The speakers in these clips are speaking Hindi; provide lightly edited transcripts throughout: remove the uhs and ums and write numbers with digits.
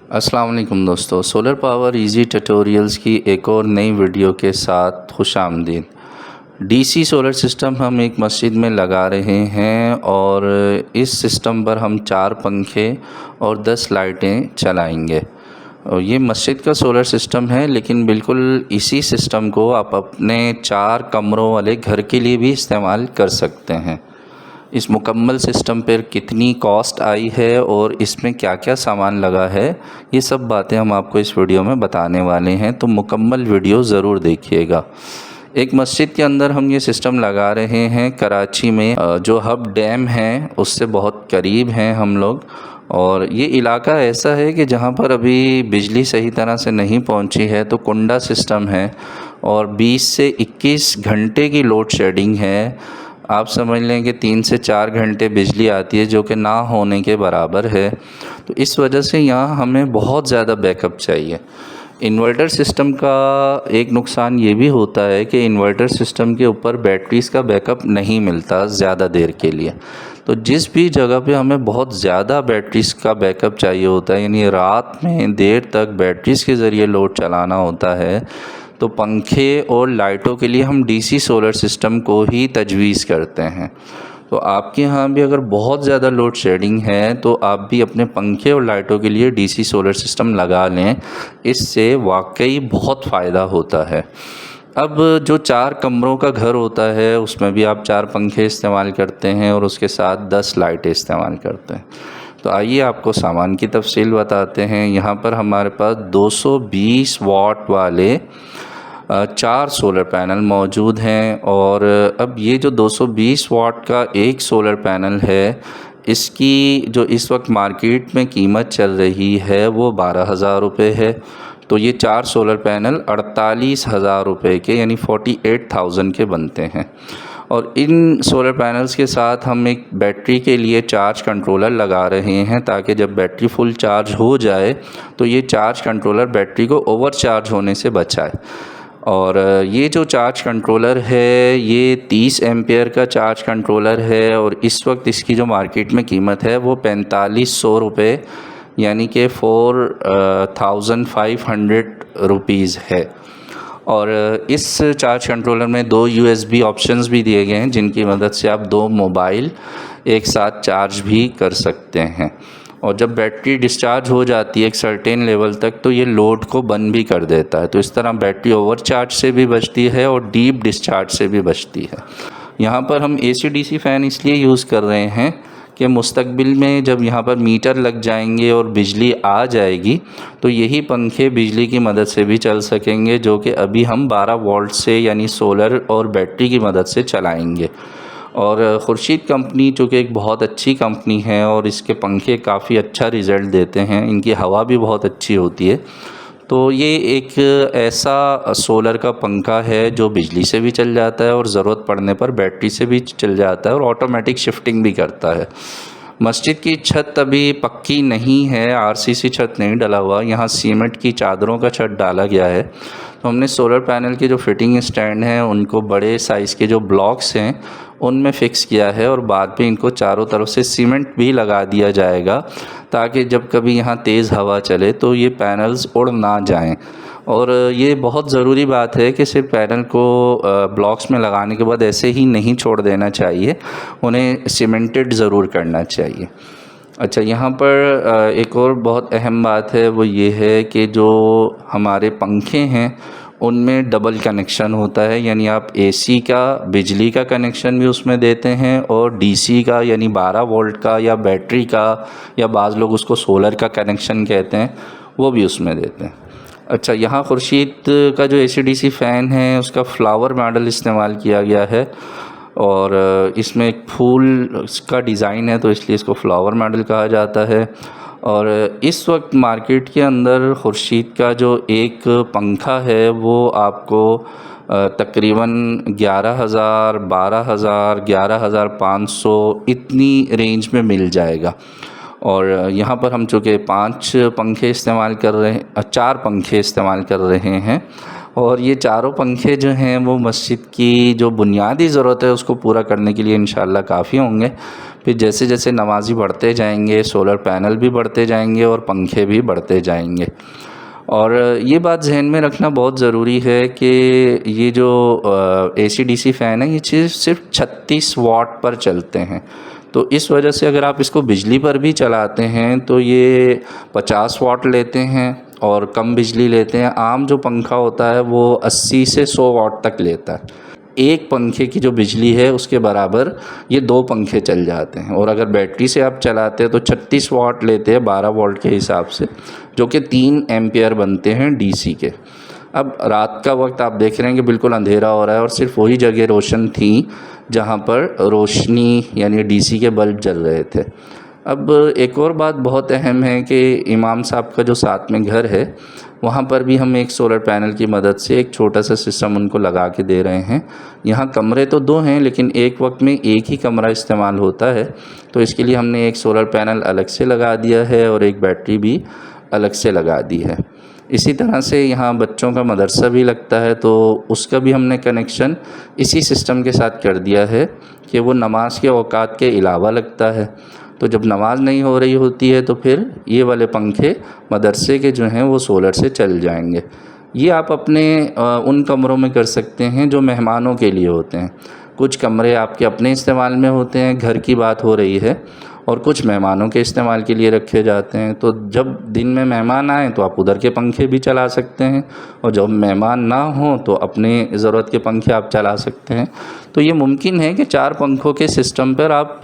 अस्सलाम वालेकुम दोस्तों, सोलर पावर इजी ट्यूटोरियल्स की एक और नई वीडियो के साथ खुशामदीद। डीसी सोलर सिस्टम हम एक मस्जिद में लगा रहे हैं और इस सिस्टम पर हम 4 पंखे और 10 लाइटें चलाएंगे। और ये मस्जिद का सोलर सिस्टम है, लेकिन बिल्कुल इसी सिस्टम को आप अपने 4 कमरों वाले घर के लिए भी इस्तेमाल कर सकते हैं। इस मुकम्मल सिस्टम पर कितनी कॉस्ट आई है और इसमें क्या क्या सामान लगा है, ये सब बातें हम आपको इस वीडियो में बताने वाले हैं, तो मुकम्मल वीडियो ज़रूर देखिएगा। एक मस्जिद के अंदर हम ये सिस्टम लगा रहे हैं कराची में, जो हब डैम है उससे बहुत करीब हैं हम लोग। और ये इलाका ऐसा है कि जहाँ पर अभी बिजली सही तरह से नहीं पहुँची है, तो कुंडा सिस्टम है और 20 से 21 घंटे की लोड शेडिंग है। आप समझ लें कि 3 से 4 घंटे बिजली आती है, जो कि ना होने के बराबर है। तो इस वजह से यहाँ हमें बहुत ज़्यादा बैकअप चाहिए। इन्वर्टर सिस्टम का एक नुकसान ये भी होता है कि इन्वर्टर सिस्टम के ऊपर बैटरीज़ का बैकअप नहीं मिलता ज़्यादा देर के लिए। तो जिस भी जगह पे हमें बहुत ज़्यादा बैटरीज़ का बैकअप चाहिए होता है, यानी रात में देर तक बैटरीज़ के ज़रिए लोड चलाना होता है, तो पंखे और लाइटों के लिए हम डीसी सोलर सिस्टम को ही तजवीज़ करते हैं। तो आपके यहाँ भी अगर बहुत ज़्यादा लोड शेडिंग है, तो आप भी अपने पंखे और लाइटों के लिए डीसी सोलर सिस्टम लगा लें। इससे वाकई बहुत फ़ायदा होता है। अब जो 4 कमरों का घर होता है, उसमें भी आप 4 पंखे इस्तेमाल करते हैं और उसके साथ 10 लाइटें इस्तेमाल करते हैं। तो आइए आपको सामान की तफसील बताते हैं। यहाँ पर हमारे पास 220 वाट वाले 4 सोलर पैनल मौजूद हैं। और अब ये जो 220 वाट का एक सोलर पैनल है, इसकी जो इस वक्त मार्केट में कीमत चल रही है वो 12,000 रुपये है। तो ये 4 सोलर पैनल 48,000 रुपये के, यानी 48,000 के बनते हैं। और इन सोलर पैनल्स के साथ हम एक बैटरी के लिए चार्ज कंट्रोलर लगा रहे हैं, ताकि जब बैटरी फुल चार्ज हो जाए तो ये चार्ज कंट्रोलर बैटरी को ओवर चार्ज होने से बचाए। और ये जो चार्ज कंट्रोलर है, ये 30 एम्पेयर का चार्ज कंट्रोलर है और इस वक्त इसकी जो मार्केट में कीमत है वो 4500 रुपये, यानी कि 4500 रुपीज़ है। और इस चार्ज कंट्रोलर में 2 USB ऑप्शंस भी दिए गए हैं, जिनकी मदद से आप 2 मोबाइल एक साथ चार्ज भी कर सकते हैं। और जब बैटरी डिस्चार्ज हो जाती है एक सर्टेन लेवल तक, तो ये लोड को बंद भी कर देता है। तो इस तरह बैटरी ओवर चार्ज से भी बचती है और डीप डिस्चार्ज से भी बचती है। यहाँ पर हम AC DC फ़ैन इसलिए यूज़ कर रहे हैं कि मुस्तकबिल में जब यहाँ पर मीटर लग जाएंगे और बिजली आ जाएगी, तो यही पंखे बिजली की मदद से भी चल सकेंगे, जो कि अभी हम 12 वोल्ट से, यानी सोलर और बैटरी की मदद से चलाएंगे। और खुर्शीद कंपनी, जो कि एक बहुत अच्छी कंपनी है और इसके पंखे काफ़ी अच्छा रिज़ल्ट देते हैं, इनकी हवा भी बहुत अच्छी होती है। तो ये एक ऐसा सोलर का पंखा है जो बिजली से भी चल जाता है और ज़रूरत पड़ने पर बैटरी से भी चल जाता है और ऑटोमेटिक शिफ्टिंग भी करता है। मस्जिद की छत अभी पक्की नहीं है, RCC छत नहीं डला हुआ, यहाँ सीमेंट की चादरों का छत डाला गया है। तो हमने सोलर पैनल के जो फिटिंग स्टैंड हैं, उनको बड़े साइज़ के जो ब्लॉक्स हैं उनमें फ़िक्स किया है और बाद में इनको चारों तरफ से सीमेंट भी लगा दिया जाएगा, ताकि जब कभी यहाँ तेज़ हवा चले तो ये पैनल्स उड़ ना जाएं। और ये बहुत ज़रूरी बात है कि सिर्फ पैनल को ब्लॉक्स में लगाने के बाद ऐसे ही नहीं छोड़ देना चाहिए, उन्हें सीमेंटेड ज़रूर करना चाहिए। अच्छा, यहाँ पर एक और बहुत अहम बात है, वो ये है कि जो हमारे पंखे हैं उनमें डबल कनेक्शन होता है, यानी आप AC का बिजली का कनेक्शन भी उसमें देते हैं और DC का, यानी 12 वोल्ट का या बैटरी का, या बाज़ लोग उसको सोलर का कनेक्शन कहते हैं, वो भी उसमें देते हैं। अच्छा, यहाँ खुर्शीद का जो AC DC फ़ैन है उसका फ्लावर मॉडल इस्तेमाल किया गया है और इसमें एक फूल का डिज़ाइन है, तो इसलिए इसको फ्लावर मॉडल कहा जाता है। और इस वक्त मार्केट के अंदर खुर्शीद का जो एक पंखा है वो आपको तकरीबन 11,000, 12,000, 11,500 इतनी रेंज में मिल जाएगा। और यहाँ पर हम चूँकि 5 पंखे इस्तेमाल कर रहे हैं, 4 पंखे इस्तेमाल कर रहे हैं, और ये चारों पंखे जो हैं वो मस्जिद की जो बुनियादी ज़रूरत है उसको पूरा करने के लिए इंशाल्लाह काफ़ी होंगे। फिर जैसे जैसे नमाज़ी बढ़ते जाएंगे, सोलर पैनल भी बढ़ते जाएंगे और पंखे भी बढ़ते जाएंगे। और ये बात जहन में रखना बहुत ज़रूरी है कि ये जो AC/DC फ़ैन है, ये चीज़ सिर्फ 36 वाट पर चलते हैं। तो इस वजह से अगर आप इसको बिजली पर भी चलाते हैं तो ये 50 वाट लेते हैं और कम बिजली लेते हैं। आम जो पंखा होता है वो 80 से 100 वाट तक लेता है। एक पंखे की जो बिजली है उसके बराबर ये 2 पंखे चल जाते हैं। और अगर बैटरी से आप चलाते हैं तो 36 वाट लेते हैं 12 वोल्ट के हिसाब से, जो कि 3 एम्पियर बनते हैं DC के। अब रात का वक्त आप देख रहे हैं कि बिल्कुल अंधेरा हो रहा है और सिर्फ वही जगह रोशन थी जहाँ पर रोशनी यानी DC के बल्ब जल रहे थे। अब एक और बात बहुत अहम है कि इमाम साहब का जो साथ में घर है वहाँ पर भी हम एक सोलर पैनल की मदद से एक छोटा सा सिस्टम उनको लगा के दे रहे हैं। यहाँ कमरे तो 2 हैं लेकिन एक वक्त में एक ही कमरा इस्तेमाल होता है, तो इसके लिए हमने एक सोलर पैनल अलग से लगा दिया है और एक बैटरी भी अलग से लगा दी है। इसी तरह से यहाँ बच्चों का मदरसा भी लगता है, तो उसका भी हमने कनेक्शन इसी सिस्टम के साथ कर दिया है कि वो नमाज के औकात के अलावा लगता है। तो जब नमाज नहीं हो रही होती है तो फिर ये वाले पंखे मदरसे के जो हैं वो सोलर से चल जाएंगे। ये आप अपने उन कमरों में कर सकते हैं जो मेहमानों के लिए होते हैं। कुछ कमरे आपके अपने इस्तेमाल में होते हैं, घर की बात हो रही है, और कुछ मेहमानों के इस्तेमाल के लिए रखे जाते हैं। तो जब दिन में मेहमान आएँ तो आप उधर के पंखे भी चला सकते हैं, और जब मेहमान ना हों तो अपने ज़रूरत के पंखे आप चला सकते हैं। तो ये मुमकिन है कि 4 पंखों के सिस्टम पर आप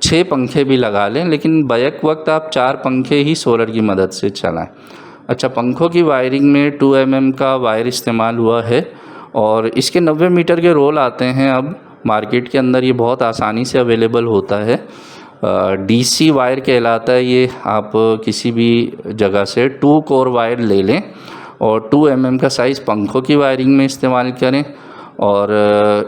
6 पंखे भी लगा लें, लेकिन बैक वक्त आप 4 पंखे ही सोलर की मदद से चलाएं। अच्छा, पंखों की वायरिंग में 2 mm का वायर इस्तेमाल हुआ है और इसके 90 मीटर के रोल आते हैं। अब मार्केट के अंदर ये बहुत आसानी से अवेलेबल होता है। DC वायर कहलाता है ये। आप किसी भी जगह से 2 कोर वायर ले लें और 2 mm का साइज़ पंखों की वायरिंग में इस्तेमाल करें, और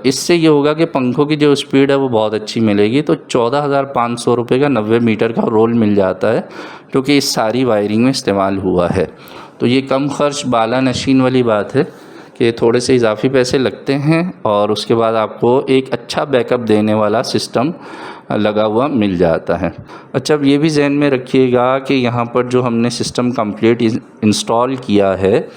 इससे ये होगा कि पंखों की जो स्पीड है वो बहुत अच्छी मिलेगी। तो 14,500 रुपये का 90 मीटर का रोल मिल जाता है, क्योंकि इस सारी वायरिंग में इस्तेमाल हुआ है। तो ये कम खर्च बाला नशीन वाली बात है कि थोड़े से इजाफी पैसे लगते हैं और उसके बाद आपको एक अच्छा बैकअप देने वाला सिस्टम लगा हुआ मिल जाता है। अच्छा, अब ये भी जहन में रखिएगा कि यहाँ पर जो हमने सिस्टम कंप्लीट इंस्टॉल किया है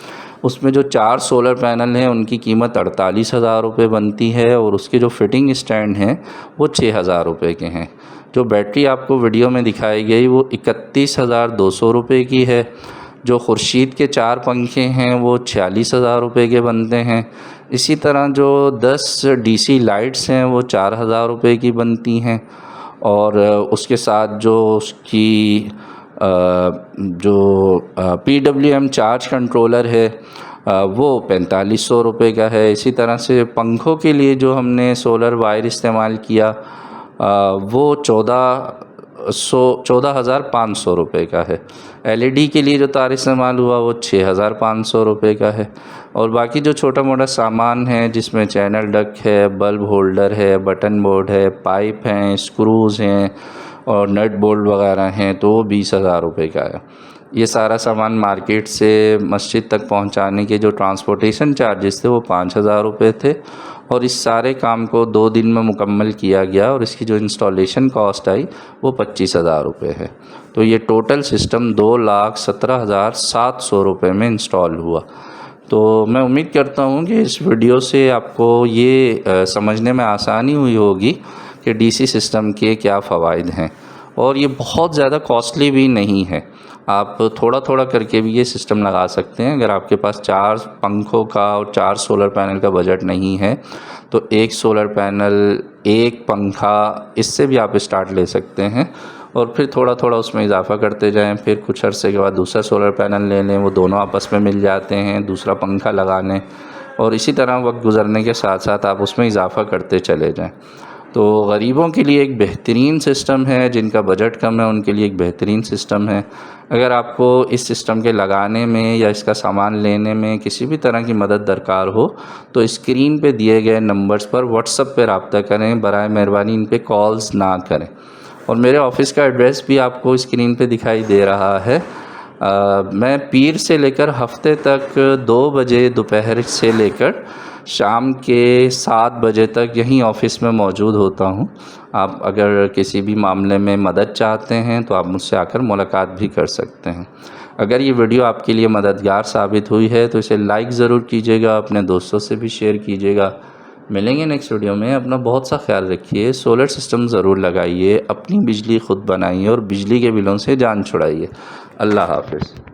उसमें जो 4 सोलर पैनल हैं उनकी कीमत 48,000 रुपये बनती है, और उसके जो फिटिंग स्टैंड हैं वो 6,000 रुपये के हैं। जो बैटरी आपको वीडियो में दिखाई गई वो 31,200 रुपये की है। जो खुर्शीद के 4 पंखे हैं वो 46,000 रुपये के बनते हैं। इसी तरह जो 10 DC लाइट्स हैं वो 4,000 रुपये की बनती हैं, और उसके साथ जो उसकी जो PWM चार्ज कंट्रोलर है वो 4500 रुपये का है। इसी तरह से पंखों के लिए जो हमने सोलर वायर इस्तेमाल किया वो 14,500 रुपये का है। LED के लिए जो तार इस्तेमाल हुआ वो 6,500 रुपये का है। और बाकी जो छोटा मोटा सामान है जिसमें चैनल डक है, बल्ब होल्डर है, बटन बोर्ड है, पाइप हैं, स्क्रूज़ हैं और नट बोल्ट वगैरह हैं, तो वो 20,000 रुपये का है। ये सारा सामान मार्केट से मस्जिद तक पहुंचाने के जो ट्रांसपोर्टेशन चार्जेस थे वो 5,000 रुपये थे, और इस सारे काम को 2 दिन में मुकम्मल किया गया और इसकी जो इंस्टॉलेशन कॉस्ट आई वो 25,000 रुपये है। तो ये टोटल सिस्टम 2,17,700 रुपये में इंस्टॉल हुआ। तो मैं उम्मीद करता हूँ कि इस वीडियो से आपको ये समझने में आसानी हुई होगी कि DC सिस्टम के क्या फ़वाइद हैं, और ये बहुत ज़्यादा कॉस्टली भी नहीं है। आप थोड़ा थोड़ा करके भी ये सिस्टम लगा सकते हैं। अगर आपके पास 4 पंखों का और 4 सोलर पैनल का बजट नहीं है तो 1 सोलर पैनल, 1 पंखा, इससे भी आप स्टार्ट ले सकते हैं, और फिर थोड़ा थोड़ा उसमें इजाफा करते जाएं। फिर कुछ अर्से के बाद दूसरा सोलर पैनल ले लें, वो दोनों आपस में मिल जाते हैं, दूसरा पंखा लगा लें, और इसी तरह वक्त गुज़रने के साथ साथ आप उसमें इजाफा करते चले जाएं। तो गरीबों के लिए एक बेहतरीन सिस्टम है, जिनका बजट कम है उनके लिए एक बेहतरीन सिस्टम है। अगर आपको इस सिस्टम के लगाने में या इसका सामान लेने में किसी भी तरह की मदद दरकार हो तो स्क्रीन पे दिए गए नंबर्स पर व्हाट्सएप पे रब्ता करें। बराए मेहरबानी इन पे कॉल्स ना करें। और मेरे ऑफ़िस का एड्रेस भी आपको स्क्रीन पे दिखाई दे रहा है। मैं पीर से लेकर हफ्ते तक 2 बजे दोपहर से लेकर शाम के 7 बजे तक यहीं ऑफ़िस में मौजूद होता हूँ। आप अगर किसी भी मामले में मदद चाहते हैं तो आप मुझसे आकर मुलाकात भी कर सकते हैं। अगर ये वीडियो आपके लिए मददगार साबित हुई है तो इसे लाइक ज़रूर कीजिएगा, अपने दोस्तों से भी शेयर कीजिएगा। मिलेंगे नेक्स्ट वीडियो में। अपना बहुत सा ख्याल रखिए। सोलर सिस्टम ज़रूर लगाइए, अपनी बिजली खुद बनाइए और बिजली के बिलों से जान छुड़ाइए। अल्लाह हाफ़िज़।